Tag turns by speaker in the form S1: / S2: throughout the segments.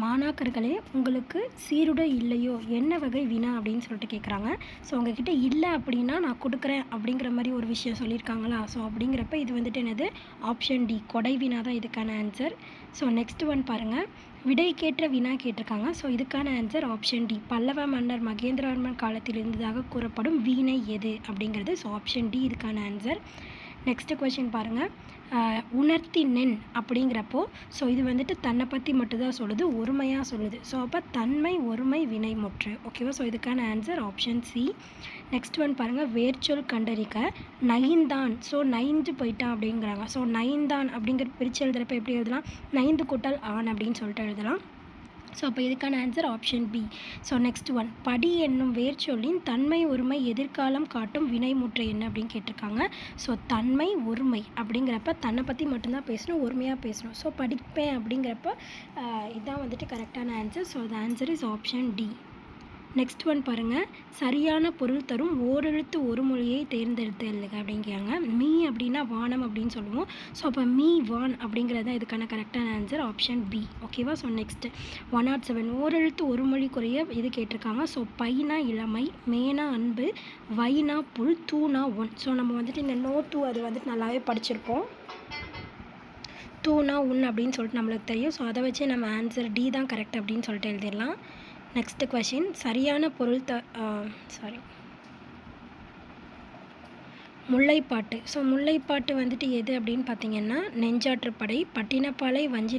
S1: மாணாக்கர்களே, உங்களுக்கு சீருடை இல்லையோ? என்ன வகை வினா அப்படின்னு சொல்லிட்டு கேட்குறாங்க. ஸோ உங்ககிட்ட இல்ல அப்படின்னா, நான் குடுக்குறேன் அப்படிங்கிற மாரி ஒரு விஷயம் சொல்லியிருக்காங்களா? ஸோ அப்படிங்கிறப்ப இது வந்துட்டு என்னது? ஆப்ஷன் டி கொடை வினா தான் இதுக்கான ஆன்சர். ஸோ நெக்ஸ்ட் ஒன் பாருங்க. விடைக்கேற்ற வினா கேட்டிருக்காங்க. ஸோ இதுக்கான ஆன்சர் ஆப்ஷன் டி. பல்லவ மன்னர் மகேந்திரவர்மன் காலத்தில் இருந்ததாக கூறப்படும் வீணை எது? அப்படிங்கிறது. ஸோ ஆப்ஷன் டி இதுக்கான ஆன்சர். நெக்ஸ்ட் கொஸ்டின் பாருங்கள். உணர்த்தி நென் அப்படிங்கிறப்போ ஸோ இது வந்துட்டு தன்னை பற்றி மட்டும்தான் சொல்லுது, ஒருமையாக சொல்லுது. ஸோ அப்போ தன்மை ஒருமை வினைமுற்று. ஓகேவா? ஸோ இதுக்கான answer option C. Next one பாருங்கள். வேர்ச்சொல் கண்டறிக்க நைந்தான். ஸோ நைந்து போயிட்டான் அப்படிங்கிறாங்க. ஸோ நைந்தான் அப்படிங்கிற பிரித்து எழுதுகிறப்ப எப்படி எழுதலாம்? நைந்து கூட்டல் ஆண் அப்படின்னு சொல்லிட்டு எழுதலாம். ஸோ அப்போ இதுக்கான answer option B. So next one. படி என்னும் வேர்ச்சொல்லின் தன்மை ஒருமை எதிர்காலம் காட்டும் வினைமுற்று என்ன அப்படின்னு கேட்டிருக்காங்க. ஸோ தன்மை ஒருமை அப்படிங்கிறப்ப தன்னை பற்றி மட்டும்தான் பேசணும், ஒருமையாக பேசணும். ஸோ படிப்பேன் அப்படிங்கிறப்ப இதுதான் வந்துட்டு கரெக்டான answer. So the answer is option D. Next one பாருங்கள். சரியான பொருள் தரும் ஓரெழுத்து ஒரு மொழியை தேர்ந்தெடுத்து எழுதுக அப்படிங்கிறாங்க. மீ அப்படின்னா வானம் அப்படின்னு சொல்லுவோம். ஸோ அப்போ மீ வான் அப்படிங்கிறது தான் இதுக்கான கரெக்டான ஆன்சர் ஆப்ஷன் பி. ஓகேவா? So next 107. ஓரெழுத்து ஒரு மொழி குறைய இது கேட்டிருக்காங்க. ஸோ பைனா இளமை, மேனா அன்பு, வைனா புல், தூனா ஒன். ஸோ நம்ம வந்துட்டு இந்த நோ டூ அது வந்துட்டு நல்லாவே படிச்சிருப்போம். தூனா உன் அப்படின்னு சொல்லிட்டு நம்மளுக்கு தெரியும். ஸோ அதை வச்சு நம்ம ஆன்சர் டி தான் கரெக்ட் அப்படின்னு சொல்லிட்டு எழுதிடலாம். Next question. சரியான பொருள் முல்லைப்பாட்டு. ஸோ முல்லைப்பாட்டு வந்துட்டு எது அப்படின்னு பார்த்தீங்கன்னா, நெஞ்சாற்றுப்படை, பட்டினப்பாலை, வஞ்சி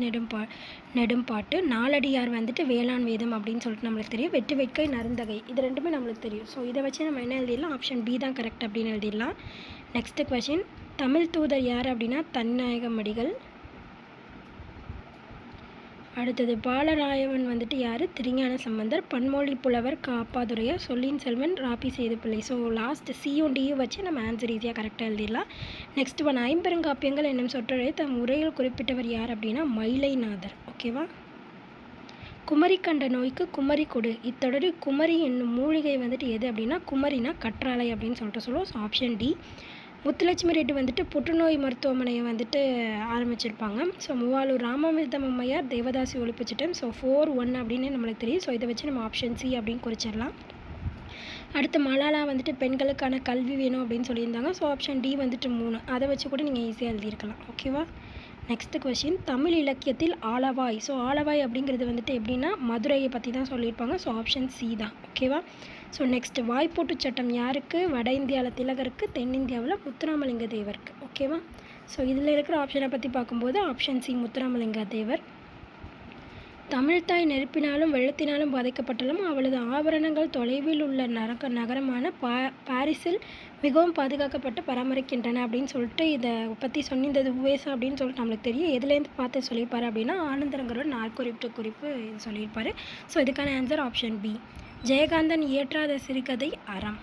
S1: நெடும்பாட்டு, நாலடியார் வந்துட்டு வேளாண் வேதம் அப்படின்னு சொல்லிட்டு நம்மளுக்கு தெரியும். வெட்டு வெட்கை நருந்தகை இது ரெண்டுமே நம்மளுக்கு தெரியும். ஸோ இதை வச்சு நம்ம என்ன எழுதிடலாம்? ஆப்ஷன் பி தான் கரெக்ட் அப்படின்னு எழுதிடலாம். Next question. தமிழ் தூதர் யார் அப்படின்னா தன்நாயகமடிகள். அடுத்தது பாலராயவன் வந்துட்டு யார்? திருஞான சம்பந்தர். பன்மொழி புலவர் காப்பாதுரையார். சொல்லின் செல்வன் ராபி சேதுப்பிள்ளை. ஸோ லாஸ்ட் சியும் டியும் வச்சு நம்ம ஆன்சர் ஈஸியாக கரெக்டாக எழுதிடலாம். Next one. ஐம்பெருங்காப்பியங்கள் என்னும் சொற்றொடரை தம் உரையில் குறிப்பிட்டவர் யார் அப்படின்னா மயிலைநாதர். ஓகேவா? குமரி கண்ட நோய்க்கு குமரி கொடு. இத்தொடரில் குமரி என்னும் மூலிகை வந்துட்டு எது அப்படின்னா குமரினா கற்றாழை அப்படின்னு சொல்லிட்டு சொல்லுவோம். So option D. Muthulakshmi Reddy வந்துட்டு புற்றுநோய் மருத்துவமனையை வந்துட்டு ஆரம்பிச்சிருப்பாங்க. ஸோ மூவாலூர் ராமாமிர்தம் அம்மையார் தேவதாசி ஒழிப்பு சட்டம். ஸோ 4-1 அப்படின்னு நம்மளுக்கு தெரியும். ஸோ இதை வச்சு நம்ம ஆப்ஷன் சி அப்படின்னு குறிச்சிடலாம். அடுத்து மலாலா வந்துட்டு பெண்களுக்கான கல்வி வேணும் அப்படின்னு சொல்லியிருந்தாங்க. ஸோ ஆப்ஷன் டி வந்துட்டு 3. அதை வச்சு கூட நீங்கள் ஈஸியாக எழுதியிருக்கலாம். ஓகேவா? Next question. தமிழ் இலக்கியத்தில் ஆலவாய். ஸோ ஆலவாய் அப்படிங்கிறது வந்துட்டு எப்படின்னா மதுரையை பற்றி தான் சொல்லியிருப்பாங்க. ஸோ ஆப்ஷன் சி தான். ஓகேவா? So next. வாய்ப்போட்டு சட்டம் யாருக்கு? வட இந்தியாவில் திலகருக்கு, தென்னிந்தியாவில் முத்துராமலிங்க தேவருக்கு. ஓகேவா? ஸோ இதில் இருக்கிற ஆப்ஷனை பற்றி பார்க்கும்போது ஆப்ஷன் சி முத்துராமலிங்க தேவர். தமிழ்தாய் நெருப்பினாலும் வெள்ளத்தினாலும் பாதிக்கப்பட்டாலும் அவளது ஆபரணங்கள் தொலைவில் உள்ள நகரமான பாரிஸில் மிகவும் பாதுகாக்கப்பட்டு பராமரிக்கின்றன அப்படின்னு சொல்லிட்டு இதை பற்றி சொன்னிருந்தது உவேசா அப்படின்னு சொல்லிட்டு நம்மளுக்கு தெரியும். எதுலேருந்து பார்த்து சொல்லியிருப்பார் அப்படின்னா ஆனந்தரங்கரோட குறிப்பு இது சொல்லியிருப்பார். ஸோ இதுக்கான ஆன்சர் ஆப்ஷன் பி. ஜெயகாந்தன் இயற்றாத சிறுகதை அறம்.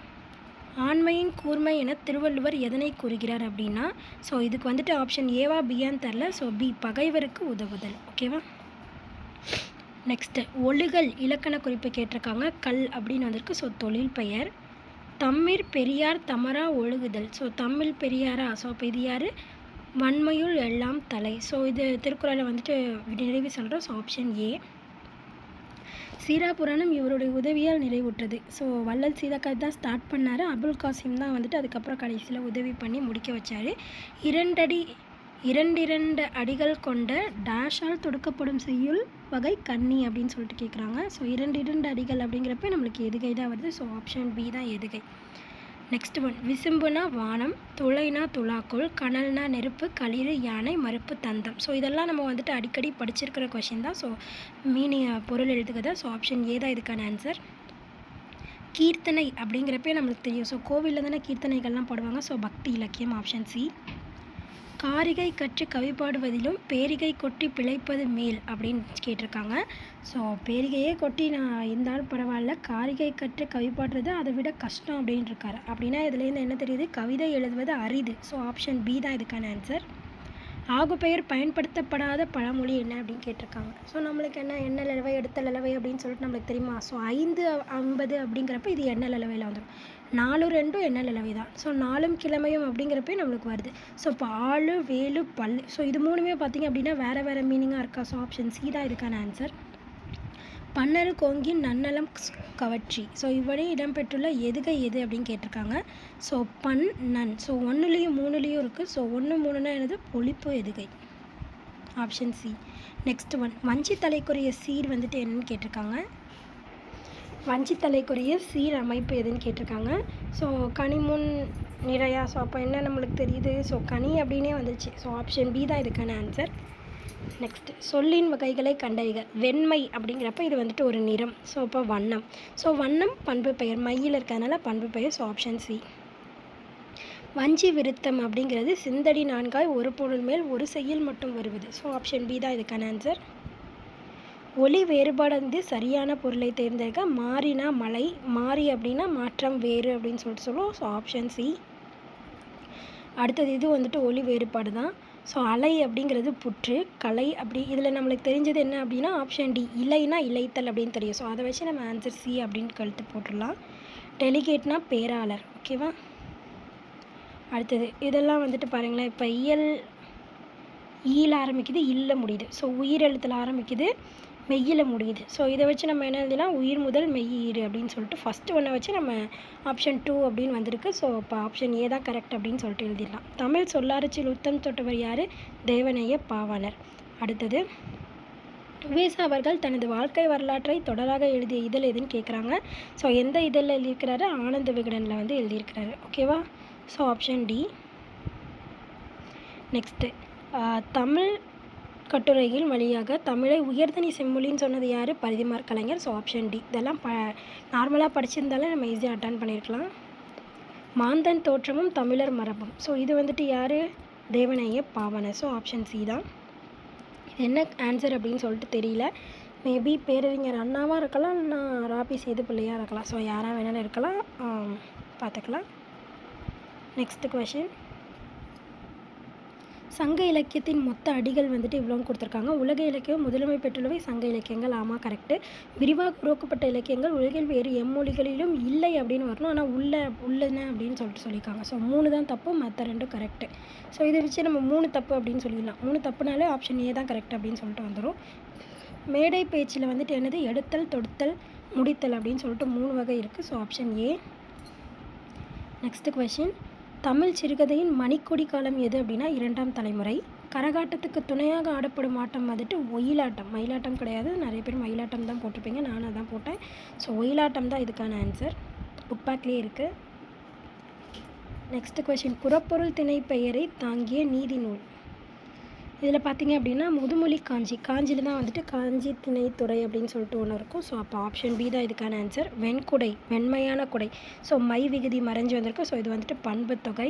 S1: ஆண்மையின் கூர்மை என திருவள்ளுவர் எதனை கூறுகிறார் அப்படின்னா ஸோ இதுக்கு வந்துட்டு ஆப்ஷன் ஏவா பியான்னு தெரில. ஸோ பி பகைவருக்கு உதவுதல். ஓகேவா? நெக்ஸ்ட்டு. ஒழுகல் இலக்கண குறிப்பு கேட்டிருக்காங்க. கல் அப்படின்னு வந்திருக்கு. ஸோ தொழில் பெயர். தம்மிற் பெரியார் தமரா ஒழுகுதல். ஸோ தமிழ் பெரியாரா? ஸோ அப்போ இது யார்? வன்மையுள் எல்லாம் தலை. ஸோ இது திருக்குறளை வந்துட்டு நிறைவு சொல்கிறோம். ஸோ ஆப்ஷன் ஏ. சீராபுராணம் இவருடைய உதவியால் நிறைவுற்றது. ஸோ வள்ளல் சீதாக்காய் தான் ஸ்டார்ட் பண்ணார். அபுல் காசிம் தான் வந்துட்டு அதுக்கப்புறம் கடைசியில் உதவி பண்ணி முடிக்க வச்சார். இரண்டு அடிகள் கொண்ட டேஷால் தொடுக்கப்படும் செய்யுள் வகை கன்னி அப்படின்னு சொல்லிட்டு கேட்குறாங்க. ஸோ இரண்டு அடிகள் அப்படிங்கிறப்ப நம்மளுக்கு எதுகை தான் வருது. ஸோ ஆப்ஷன் பி தான் எதுகை. Next one. விசும்புனா வானம், துளைனா துலாக்கோல், கனல்னா நெருப்பு, களிறு யானை, மறுப்பு தந்தம். ஸோ இதெல்லாம் நம்ம வந்துட்டு அடிக்கடி படிச்சிருக்கிற கொஷின் தான். ஸோ பொருள் எழுதுகதா. ஸோ ஆப்ஷன் ஏ தான் இதுக்கான ஆன்சர். கீர்த்தனை அப்படிங்கிறப்பே நம்மளுக்கு தெரியும். ஸோ கோவிலில் தானே கீர்த்தனைகள்லாம் பாடுவாங்க. ஸோ பக்தி இலக்கியம் ஆப்ஷன் சி. காரிகை கற்று கவி பாடுவதிலும் பேரிகை கொட்டி பிழைப்பது மேல் அப்படின்னு கேட்டிருக்காங்க. ஸோ பேரிகையே கொட்டி நான் இருந்தாலும் பரவாயில்ல, காரிகை கற்று கவி பாடுறது அதை விட கஷ்டம் அப்படின்னு இருக்காரு. அப்படின்னா இதுலேருந்து என்ன தெரியுது? கவிதை எழுதுவது அரிது. ஸோ ஆப்ஷன் பி தான் இதுக்கான ஆன்சர். ஆகுபெயர் பயன்படுத்தப்படாத பழமொழி என்ன அப்படின்னு கேட்டிருக்காங்க. ஸோ நம்மளுக்கு என்ன நிலவை எடுத்த நிலவை அப்படின்னு சொல்லிட்டு நம்மளுக்கு தெரியுமா? ஸோ 5-50 அப்படிங்கிறப்ப இது என்ன நிலவையில் வந்துடும். 4-2 என்ன நிலவை தான். ஸோ நாளும் கிழமையும் அப்படிங்கிறப்ப நம்மளுக்கு வருது. ஸோ இப்போ ஆளு வேலு பல். ஸோ இது மூணுமே பார்த்திங்க அப்படின்னா வேறு மீனிங்காக இருக்கா. ஸோ ஆப்ஷன் சி தான் இதுக்கான ஆன்சர். பன்னரு கோங்கின் நன்னலம் கவற்றி. ஸோ இவ்வழி இடம்பெற்றுள்ள எதுகை எது அப்படின்னு கேட்டிருக்காங்க. ஸோ பன் நன். ஸோ 1லேயும் 3லேயும் இருக்குது. ஸோ 1 3னா என்னது பொழிப்பு எதுகை. Option C. நெக்ஸ்ட் ஒன், வஞ்சி தலைக்குரிய சீர் வந்துட்டு என்னன்னு கேட்டிருக்காங்க. வஞ்சி தலைக்குரிய சீர் அமைப்பு எதுன்னு கேட்டிருக்காங்க. ஸோ கனிமுன் நிறையா. ஸோ அப்போ என்ன நம்மளுக்கு தெரியுது? ஸோ கனி அப்படின்னே வந்துச்சு. ஸோ ஆப்ஷன் பி தான் இதுக்கான ஆன்சர். நெக்ஸ்ட், சொல்லின் வகைகளை கண்டறிக. வெண்மை அப்படிங்கிறப்ப இது வந்துட்டு ஒரு நிறம். ஸோ அப்போ வண்ணம். ஸோ வண்ணம் பண்பு பெயர், மையில் இருக்கிறதுனால பண்பு பெயர். So option C. வஞ்சி விருத்தம் அப்படிங்கிறது சிந்தடி நான்காய் ஒரு பொருள் மேல் ஒரு செய்யுள் மட்டும் வருவது. ஸோ ஆப்ஷன் பி தான் இதுக்கான ஆன்சர். ஒளி வேறுபாடு சரியான பொருளை தேர்ந்தெடுக்க. மாறினா மலை, மாறி அப்படின்னா மாற்றம், வேறு அப்படின்னு சொல்லுவோம். So option C. அடுத்தது இது வந்துட்டு ஒளி வேறுபாடு தான். ஸோ அலை அப்படிங்கிறது புற்று, கலை அப்படி. இதில் நம்மளுக்கு தெரிஞ்சது என்ன அப்படின்னா ஆப்ஷன் டி, இலைனா இலைத்தல் அப்படின்னு தெரியும். ஸோ அதை வச்சு நம்ம ஆன்சர் சி அப்படின்னு கழுத்து போட்டுடலாம். டெலிகேட்னா பேராளர். ஓகேவா? அடுத்தது இதெல்லாம் வந்துட்டு பாருங்களேன். இப்போ ஈல ஆரம்பிக்குது, இல்ல முடியுது. ஸோ உயிரெழுத்தில் ஆரம்பிக்குது, மெய்யில் முடியுது. ஸோ இதை வச்சு நம்ம என்ன எழுதலாம்? உயிர் முதல் மெய் ஈறு அப்படின்னு சொல்லிட்டு ஃபஸ்ட்டு ஒன்றை வச்சு நம்ம ஆப்ஷன் 2 அப்படின்னு வந்திருக்கு. ஸோ இப்போ ஆப்ஷன் ஏ தான் கரெக்ட் அப்படின்னு சொல்லிட்டு எழுதிடலாம். தமிழ் சொல்லாட்சியில் உத்தம் தொட்டவர் யார்? தேவநேய பாவாணர். அடுத்தது, உவேசா அவர்கள் தனது வாழ்க்கை வரலாற்றை தொடராக எழுதிய இதழ் எதுன்னு கேட்குறாங்க. ஸோ எந்த இதழில் எழுதியிருக்கிறாரு? ஆனந்த விகடனில் வந்து எழுதியிருக்கிறாரு. ஓகேவா? So option D. நெக்ஸ்ட்டு, தமிழ் கட்டுரைகள் வழியாக தமிழை உயர்தனி செம்மொழின்னு சொன்னது யார்? Parithimar Kalaignar. So option D. இதெல்லாம் நார்மலாக படிச்சிருந்தாலும் நம்ம ஈஸியாக அட்டன் பண்ணியிருக்கலாம். மாந்தன் தோற்றமும் தமிழர் மரபும். ஸோ இது வந்துட்டு யார்? Devaneya Pavanar. So option C தான். இது என்ன ஆன்சர் அப்படின்னு சொல்லிட்டு தெரியல. மேபி பேரறிஞர் அண்ணாவாக இருக்கலாம், நான் ராபி சேது பிள்ளையாக இருக்கலாம். ஸோ யாராக வேணாலும் இருக்கலாம், பார்த்துக்கலாம். நெக்ஸ்ட் கொஷின், சங்க இலக்கியத்தின் மொத்த அடிகள் வந்துட்டு இவ்வளோன்னு கொடுத்துருக்காங்க. உலக இலக்கியம் முதன்மை பெற்றுள்ளவை சங்க இலக்கியங்கள். ஆமாம், கரெக்டு. விரிவாக உருவாக்கப்பட்ட இலக்கியங்கள் உலகில் வேறு எம்மொழிகளிலும் இல்லை அப்படின்னு வரணும். ஆனால் உள்ளன அப்படின்னு சொல்லியிருக்காங்க. ஸோ 3 தான் தப்பு, மற்ற 2 கரெக்டு. ஸோ இதை வச்சு நம்ம 3 தப்பு அப்படின்னு சொல்லிடலாம். 3 தப்புனாலே ஆப்ஷன் ஏ தான் கரெக்ட் அப்படின்னு சொல்லிட்டு வந்துடும். மேடை பேச்சில் வந்துட்டு என்னது? எடுத்தல், தொடுத்தல், முடித்தல் அப்படின்னு சொல்லிட்டு 3 வகை இருக்குது. So option A. Next question, தமிழ் சிறுகதையின் மணிக்கொடி காலம் எது அப்படின்னா 2ஆம் தலைமுறை. கரகாட்டத்துக்கு துணையாக ஆடப்படும் ஆட்டம் வந்துட்டு ஒயிலாட்டம். மயிலாட்டம் கிடையாது. நிறைய பேர் மயிலாட்டம் தான் போட்டிருப்பீங்க, நானும் அதான் போட்டேன். ஸோ ஒயிலாட்டம் தான் இதுக்கான ஆன்சர். புக் பேக்லேயே இருக்குது. நெக்ஸ்ட் கொஷின், புறப்பொருள் திணை பெயரை தாங்கிய நீதி நூல். இதில் பார்த்தீங்க அப்படின்னா முதுமொழி காஞ்சி. காஞ்சியில் தான் வந்துட்டு காஞ்சி திணைத்துறை அப்படின்னு சொல்லிட்டு ஒன்று இருக்கும். ஸோ அப்போ ஆப்ஷன் பி தான் இதுக்கான ஆன்சர். வெண்குடை, வெண்மையான குடை. ஸோ மை விகுதி மறைஞ்சு வந்திருக்கு. ஸோ இது வந்துட்டு பண்பு தொகை.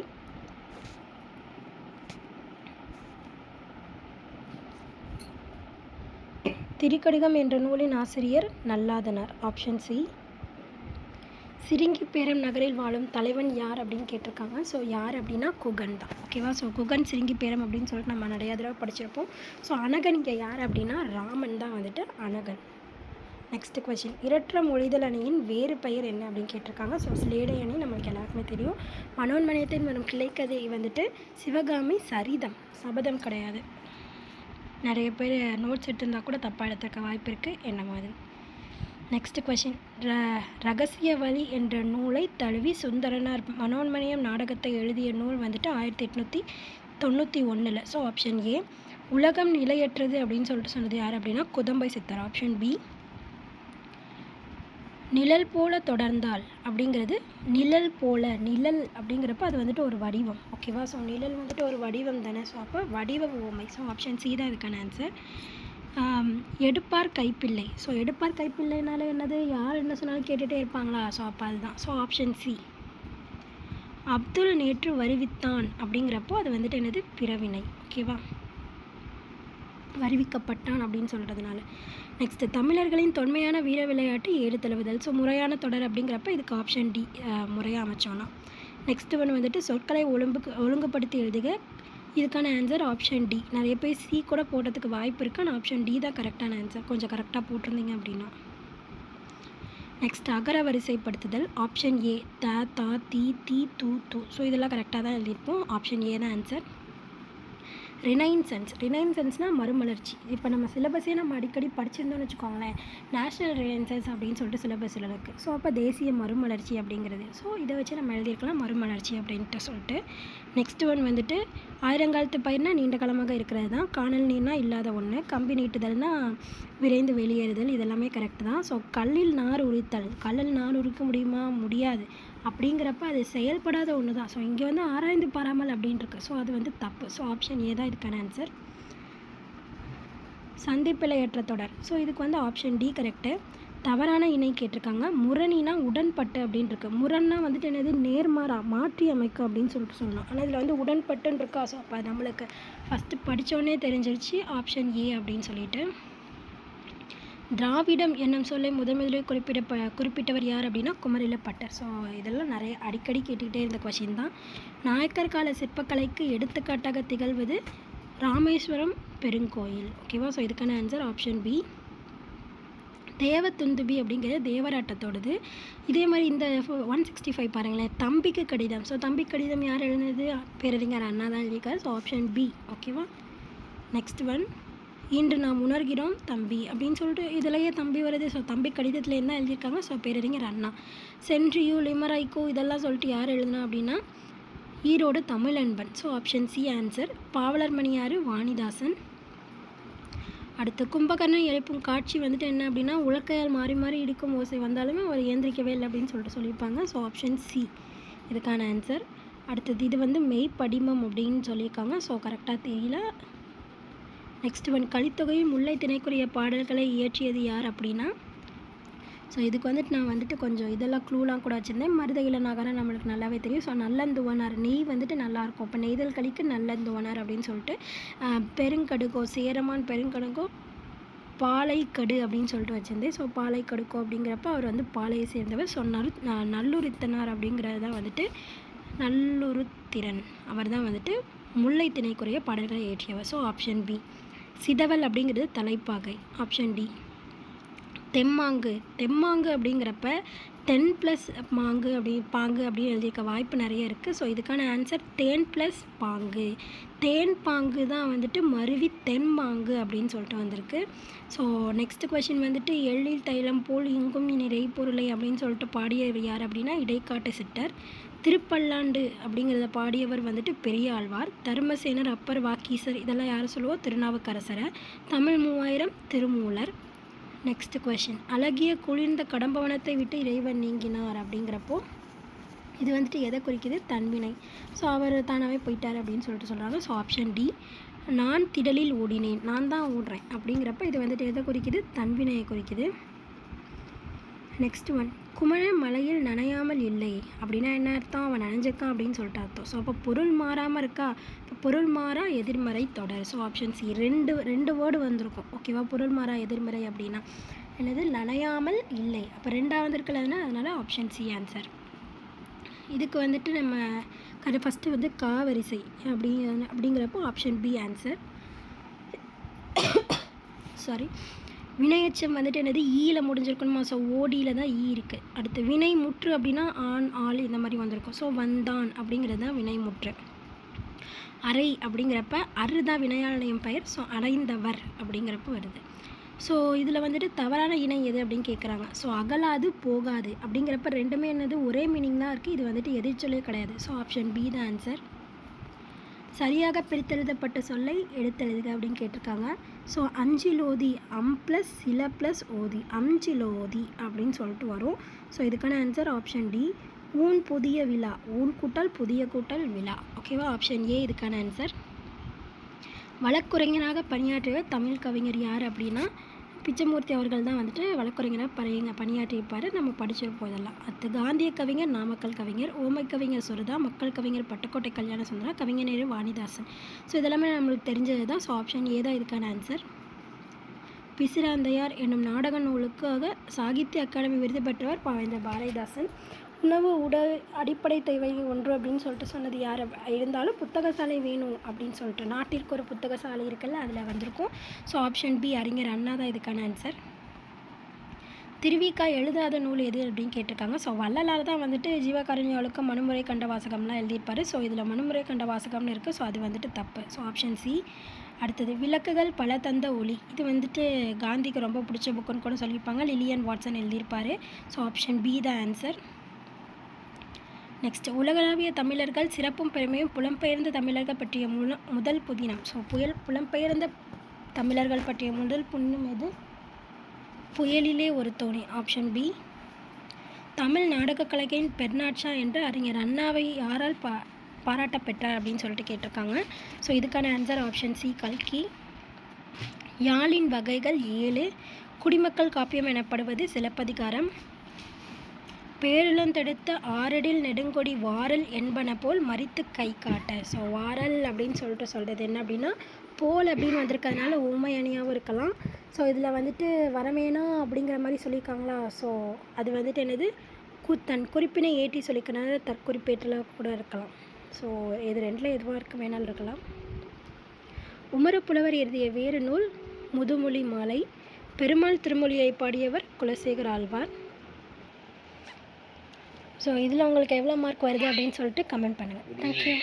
S1: திரிகடிகம் என்ற நூலின் ஆசிரியர் நல்லாதனார். Option C. சிரிங்கிப்பேரம் நகரில் வாழும் தலைவன் யார் அப்படின்னு கேட்டிருக்காங்க. ஸோ யார் அப்படின்னா குகன் தான். ஓகேவா? ஸோ குகன் சிரிங்கிப்பேரம் அப்படின்னு சொல்லிட்டு நம்ம நிறையா தடவை படிச்சிருப்போம். ஸோ அனகன் இங்கே யார் அப்படின்னா ராமன் தான் வந்துட்டு அனகன். நெக்ஸ்ட் கொஷின், இரற்ற மொழிதல் அணியின் வேறு பெயர் என்ன அப்படின்னு கேட்டிருக்காங்க. ஸோ ஸ்லேடை அணி நம்மளுக்கு எல்லாருக்குமே தெரியும். மனோன்மணியத்தின் வரும் கிளைக்கதை வந்துட்டு சிவகாமி சரிதம், சபதம் கிடையாது. நிறைய பேர் நோட்ஸ் எடுத்திருந்தால் கூட தப்பாக எடுத்துருக்க வாய்ப்பு இருக்குது. என்ன மாதிரி. நெக்ஸ்ட் கொஷின், ரகசிய வழி என்ற நூலை தழுவி சுந்தரனார் மனோன்மணியம் நாடகத்தை எழுதிய நூல் வந்துட்டு 1891. So option A. உலகம் நிலையற்றது அப்படின்னு சொல்லிட்டு சொன்னது யார் அப்படின்னா குதம்பை சித்தர். Option B. நிழல் போல தொடர்ந்தால் அப்படிங்கிறது நிழல் போல, நிழல் அப்படிங்கிறப்ப அது வந்துட்டு ஒரு வடிவம். ஓகேவா? ஸோ நிழல் வந்துட்டு ஒரு வடிவம் தானே. ஸோ அப்போ வடிவ உவமை. ஸோ ஆப்ஷன் சி தான் இதுக்கான ஆன்சர். எடுப்பார் கைப்பிள்ளை. ஸோ எடுப்பார் கைப்பிள்ளைனால என்னது? யார் என்ன சொன்னாலும் கேட்டுகிட்டே இருப்பாங்களா? ஸோ அப்போ அதுதான். So option C. அப்துல் நேற்று வருவித்தான் அப்படிங்கிறப்போ அது வந்துட்டு என்னது? பிறவினை. ஓகேவா? வருவிக்கப்பட்டான் அப்படின்னு சொல்கிறதுனால. நெக்ஸ்ட்டு, தமிழர்களின் தொன்மையான வீர விளையாட்டு ஏடு தழுவுதல். ஸோ முறையான தொடர் அப்படிங்கிறப்ப இதுக்கு ஆப்ஷன் டி முறையாக அமைச்சோன்னா. நெக்ஸ்ட்டு ஒன்று வந்துட்டு சொற்களை ஒழுங்குபடுத்தி எழுதுக. இதுக்கான ஆன்சர் ஆப்ஷன் டி. நிறைய பேர் சி கூட போட்டதுக்கு வாய்ப்பு இருக்குது. ஆனால் ஆப்ஷன் டி தான் கரெக்டான ஆன்சர். கொஞ்சம் கரெக்டாக போட்டிருந்தீங்க அப்படின்னா. நெக்ஸ்ட், அகர வரிசைப்படுத்துதல். Option A. த, தா, தி, தி, து, து. ஸோ இதெல்லாம் கரெக்டாக தான் எழுதியிருப்போம். ஆப்ஷன் ஏ தான் ஆன்சர். ரினைன்சன்ஸ்னால் மறுமலர்ச்சி. இப்போ நம்ம சிலபஸே நம்ம அடிக்கடி படிச்சிருந்தோம்னு வச்சுக்கோங்களேன், நேஷ்னல் ரினைன்சன்ஸ் அப்படின்னு சொல்லிட்டு சிலபஸில் இருக்குது. ஸோ அப்போ தேசிய மறுமலர்ச்சி அப்படிங்கிறது. ஸோ இதை வச்சு நம்ம எழுதியிருக்கலாம் மறுமலர்ச்சி அப்படின்ட்டு சொல்லிட்டு. நெக்ஸ்ட் ஒன் வந்துட்டு ஆயிரங்காலத்து பயிர்னா நீண்ட காலமாக இருக்கிறது தான். காணல் நீர்னா இல்லாத ஒன்று. கம்பி நீட்டுதல்னா விரைந்து வெளியேறுதல். இதெல்லாமே கரெக்டு தான். ஸோ கல்லில் நார் உரித்தல், கல்லில் நார் உரிக்க முடியுமா? முடியாது. அப்படிங்கிறப்ப அது செயல்படாத ஒன்று தான். ஸோ இங்கே வந்து ஆராய்ந்து பாராமல் அப்படின்னு இருக்கு. ஸோ அது வந்து தப்பு. ஸோ ஆப்ஷன் ஏ தான் இதுக்கான ஆன்சர். சந்திப்பிழையற்ற தொடர். ஸோ இதுக்கு வந்து ஆப்ஷன் டி கரெக்டு. தவறான இணை கேட்டிருக்காங்க. முரணினா உடன்பட்டு அப்படின்னு இருக்கு. முரண்னா வந்துட்டு என்னது? நேர்மாறா, மாற்றி அமைக்க அப்படின்னு சொல்லிட்டு சொல்லணும். ஆனால் இதில் வந்து உடன்பட்டுன்னு இருக்கா. ஸோ அப்போ நம்மளுக்கு ஃபஸ்ட்டு படித்தோடனே தெரிஞ்சிருச்சு ஆப்ஷன் ஏ அப்படின்னு சொல்லிட்டு. திராவிடம் என்னும் சொல்லை முதலில் குறிப்பிட்டவர் யார் அப்படின்னா குமரிலப்பட்டர். ஸோ இதெல்லாம் நிறைய அடிக்கடி கேட்டுக்கிட்டே இருந்த கொஷின் தான். நாயக்கர் கால சிற்பக்கலைக்கு எடுத்துக்காட்டாக திகழ்வது ராமேஸ்வரம் பெருங்கோயில். ஓகேவா? ஸோ இதுக்கான ஆன்சர் ஆப்ஷன் பி. தேவதுந்துபி அப்படிங்கிறது தேவராட்டத்தோடது. இதே மாதிரி இந்த 165 பாருங்களேன், தம்பிக்கு கடிதம். ஸோ தம்பி கடிதம் யார் எழுதுனது? பேரறிஞர் அண்ணா தான் எழுதியிருக்காரு. So option B. ஓகேவா? நெக்ஸ்ட் ஒன், இன்று நாம் உணர்கிறோம் தம்பி அப்படின்னு சொல்லிட்டு இதிலேயே தம்பி வருது. ஸோ தம்பி கடிதத்தில் என்ன எழுதியிருக்காங்க? ஸோ பேரறிஞர் அண்ணா. சென்ட்ரியூ, லிமரைக்கோ இதெல்லாம் சொல்லிட்டு யார் எழுதுனா அப்படின்னா Erode Tamilanban. So option C answer. பாவலர் மணி யார்? வாணிதாசன். அடுத்து கும்பகர்ணன் எழுப்பும் காட்சி வந்துட்டு என்ன அப்படின்னா உலக்கையால் மாறி மாறி இடிக்கும் ஓசை வந்தாலுமே அவர் ஏந்திரிக்கவே இல்லை அப்படின்னு சொல்லிட்டு சொல்லியிருப்பாங்க. ஸோ ஆப்ஷன் சி இதுக்கான ஆன்சர். அடுத்தது இது வந்து மெய்ப்படிமம் அப்படின்னு சொல்லியிருக்காங்க. ஸோ கரெக்டாக தெரியல. நெக்ஸ்ட் ஒன், கலித்தொகையும் முல்லை திணைக்குரிய பாடல்களை இயற்றியது யார் அப்படின்னா, ஸோ இதுக்கு வந்துட்டு நான் வந்துட்டு கொஞ்சம் இதெல்லாம் க்ளூலாம் கூட வச்சுருந்தேன். மருதகில நகரம் நம்மளுக்கு நல்லாவே தெரியும். ஸோ நல்லந்துவனார், நெய் வந்துட்டு நல்லாயிருக்கும். இப்போ நெய்தல் கலிக்கு நல்லந்துவனார் அப்படின்னு சொல்லிட்டு. பெருங்கடுக்கோ, சேரமான் பெருங்கடுக்கோ பாலைக்கடு அப்படின்னு சொல்லிட்டு வச்சுருந்தேன். ஸோ பாலைக்கடுக்கோ அப்படிங்கிறப்ப அவர் வந்து பாலையை சேர்ந்தவர். ஸோ நல்லுரித்தனார் அப்படிங்கிறது தான் வந்துட்டு நல்லுருத்திரன். அவர் தான் வந்துட்டு முல்லை திணைக்குரிய பாடல்களை இயற்றியவர். So option B. சிதவல் அப்படிங்கிறது தலைப்பாகை. Option D. தெம்மாங்கு அப்படிங்கிறப்ப தென் ப்ளஸ் மாங்கு பாங்கு அப்படின்னு எழுதியிருக்க வாய்ப்பு நிறைய இருக்குது. ஸோ இதுக்கான ஆன்சர் தேன் ப்ளஸ் பாங்கு. தேன் பாங்கு தான் வந்துட்டு மருவி தென்மாங்கு அப்படின்னு சொல்லிட்டு வந்திருக்கு. ஸோ நெக்ஸ்ட் கொஷின் வந்துட்டு எள்ளில் தைலம் போல் இங்கும் நிறை பொருளை அப்படின்னு சொல்லிட்டு பாடியவர் யார் அப்படின்னா இடைக்காட்டு சிட்டர். திருப்பல்லாண்டு அப்படிங்கிறத பாடியவர் வந்துட்டு பெரிய ஆழ்வார். தர்மசேனர், அப்பர், வாக்கீசர் இதெல்லாம் யாரை சொல்லுவோம்? திருநாவுக்கரசரை. தமிழ் 3000 திருமூலர். நெக்ஸ்ட் கொஷின், அழகிய குளிர்ந்த கடம்பவனத்தை விட்டு இறைவன் நீங்கினார் அப்படிங்கிறப்போ இது வந்துட்டு எதை குறிக்குது? தன்வினை. ஸோ அவர் தானாகவே போயிட்டார் அப்படின்னு சொல்லிட்டு சொல்கிறாங்க. So option D. நான் திடலில் ஓடினேன், நான் தான் ஓடுறேன் அப்படிங்கிறப்ப இது வந்துட்டு எதை குறிக்குது? தன்வினையை குறிக்குது. நெக்ஸ்ட் ஒன், குமரன் மலையில் நனையாமல் இல்லை அப்படின்னா என்ன அர்த்தம்? அவன் நனைஞ்சிருக்கான் அப்படின்னு சொல்லிட்டு அர்த்தம். ஸோ அப்போ பொருள் மாறாமல் இருக்கா? இப்போ பொருள் மாறா எதிர்மறை தொடர். So option C. ரெண்டு வேர்டு வந்திருக்கும். ஓகேவா? பொருள் மாறா எதிர்மறை அப்படின்னா என்னது? நனையாமல் இல்லை. அப்போ ரெண்டாவது இருக்கலன்னா அதனால் ஆப்ஷன் சி ஆன்சர். இதுக்கு வந்துட்டு நம்ம ஃபஸ்ட்டு வந்து காவரிசை அப்படிங்கிறப்போ ஆப்ஷன் பி ஆன்சர். சாரி, வினையச்சம் வந்துட்டு என்னது? ஈல முடிஞ்சிருக்கணுமா? ஸோ ஓடியில் தான் ஈ இருக்குது. அடுத்து வினை முற்று அப்படின்னா ஆண், ஆள் இந்த மாதிரி வந்திருக்கும். ஸோ வந்தான் அப்படிங்கிறது தான் வினை முற்று. அறை அப்படிங்கிறப்ப அரு தான் வினையாளனையும் பெயர். ஸோ அடைந்தவர் அப்படிங்கிறப்ப வருது. ஸோ இதில் வந்துட்டு தவறான இணை எது அப்படின்னு கேட்குறாங்க. ஸோ அகலாது போகாது அப்படிங்கிறப்ப ரெண்டுமே என்னது? ஒரே மீனிங் தான் இருக்குது. இது வந்துட்டு எதிர்ச்சொல்லே கிடையாது. ஸோ ஆப்ஷன் பி தான் ஆன்சர். சரியாக பிரித்தெழுதப்பட்ட சொல்லை எடுத்தெழுதுக அப்படின்னு கேட்டிருக்காங்க. ஸோ அஞ்சிலோதி, அம் ப்ளஸ் சில ப்ளஸ் ஓதி, அஞ்சிலோதி அப்படின்னு சொல்லிட்டு வரும். ஸோ இதுக்கான ஆன்சர் ஆப்ஷன் டி. ஊன் புதிய விழா, ஊன் கூட்டல் புதிய கூட்டல் விழா. ஓகேவா? ஆப்ஷன் ஏ இதுக்கான ஆன்சர். வழக்குரைஞராக பணியாற்றியவர் தமிழ் கவிஞர் யார் அப்படின்னா பிச்சமூர்த்தி அவர்கள் தான் வந்துட்டு வழக்குரைஞராக பணியாற்றியிருப்பார். நம்ம படிச்சிருப்போம் இதெல்லாம். அடுத்து காந்திய கவிஞர் நாமக்கல் கவிஞர், ஓமை கவிஞர் சுரதா, மக்கள் கவிஞர் பட்டுக்கோட்டை கல்யாண சுந்தரா, கவிஞர் நேரு வாணிதாசன். ஸோ இதெல்லாமே நம்மளுக்கு தெரிஞ்சது தான். ஸோ ஆப்ஷன் ஏ தான் இதுக்கான ஆன்சர். பிசிராந்தையார் என்னும் நாடக நூலுக்காக சாகித்ய அகாடமி விருது பெற்றவர் பாவேந்தர் பாரதிதாசன். உணவு உடல் அடிப்படை தேவை ஒன்று அப்படின்னு சொல்லிட்டு சொன்னது யார்? இருந்தாலும் புத்தக சாலை வேணும் அப்படின்னு சொல்லிட்டு நாட்டிற்கு ஒரு புத்தக சாலை இருக்குல்ல, அதில் வந்திருக்கும். ஸோ ஆப்ஷன் பி அறிஞர் அண்ணா தான் இதுக்கான ஆன்சர். திருவிக்கா எழுதாத நூல் எது அப்படின்னு கேட்டிருக்காங்க. ஸோ வள்ளலார் தான் வந்துட்டு ஜீவகாருண்ய ஒழுக்கம், மனுமுறை கண்ட வாசகம்லாம் எழுதியிருப்பார். ஸோ இதில் மனுமுறை கண்ட வாசகம்னு இருக்குது. ஸோ அது வந்துட்டு தப்பு. So option C. அடுத்தது விளக்குகள் பல தந்த ஒளி. இது வந்துட்டு காந்திக்கு ரொம்ப பிடிச்ச புக்குன்னு கூட சொல்லியிருப்பாங்க. லிலியன் வாட்சன் எழுதியிருப்பார். ஸோ ஆப்ஷன் பி தான் ஆன்சர். நெக்ஸ்ட் உலகளாவிய தமிழர்கள் சிறப்பும் பெருமையும் புலம்பெயர்ந்த தமிழர்கள் பற்றிய முதல் புதினம். ஸோ புலம்பெயர்ந்த தமிழர்கள் பற்றிய முதல் புதினம் எது? புயலிலே ஒரு தோணி. Option B. தமிழ் நாடகக் கலைஞரின் பெர்னாட்ஷா என்று அறிஞர் அண்ணாவை யாரால் பாராட்ட பெற்றார் அப்படின்னு சொல்லிட்டு கேட்டிருக்காங்க. ஸோ இதுக்கான ஆன்சர் ஆப்ஷன் சி, கல்கி. யாழின் வகைகள் 7. குடிமக்கள் காப்பியம் எனப்படுவது சிலப்பதிகாரம். பேருளந்தெடுத்த ஆறடில் நெடுங்கொடி வாரல் என்பன போல் மறித்து கை காட்ட. ஸோ வாரல் அப்படின்னு சொல்கிறது என்ன அப்படின்னா போல் அப்படின்னு வந்திருக்கிறதுனால ஊமை அணியாகவும் இருக்கலாம். ஸோ இதில் வந்துட்டு வரமேனா அப்படிங்கிற மாதிரி சொல்லியிருக்காங்களா. ஸோ அது வந்துட்டு என்னது தன் குறிப்பினை ஏற்றி சொல்லிக்கிறனால தற்குறிப்பேற்றில் கூட இருக்கலாம். ஸோ இது ரெண்டில் எதுவாக இருக்க வேணாலும் இருக்கலாம். உமரப்புலவர் எழுதிய வேறு நூல் முதுமொழி மாலை. பெருமாள் திருமொழியை பாடியவர் குலசேகர ஆழ்வார். ஸோ இதில் உங்களுக்கு எவ்வளோ மார்க் வருது அப்படின்னு சொல்லிட்டு கமெண்ட் பண்ணுங்கள். தேங்க்யூ.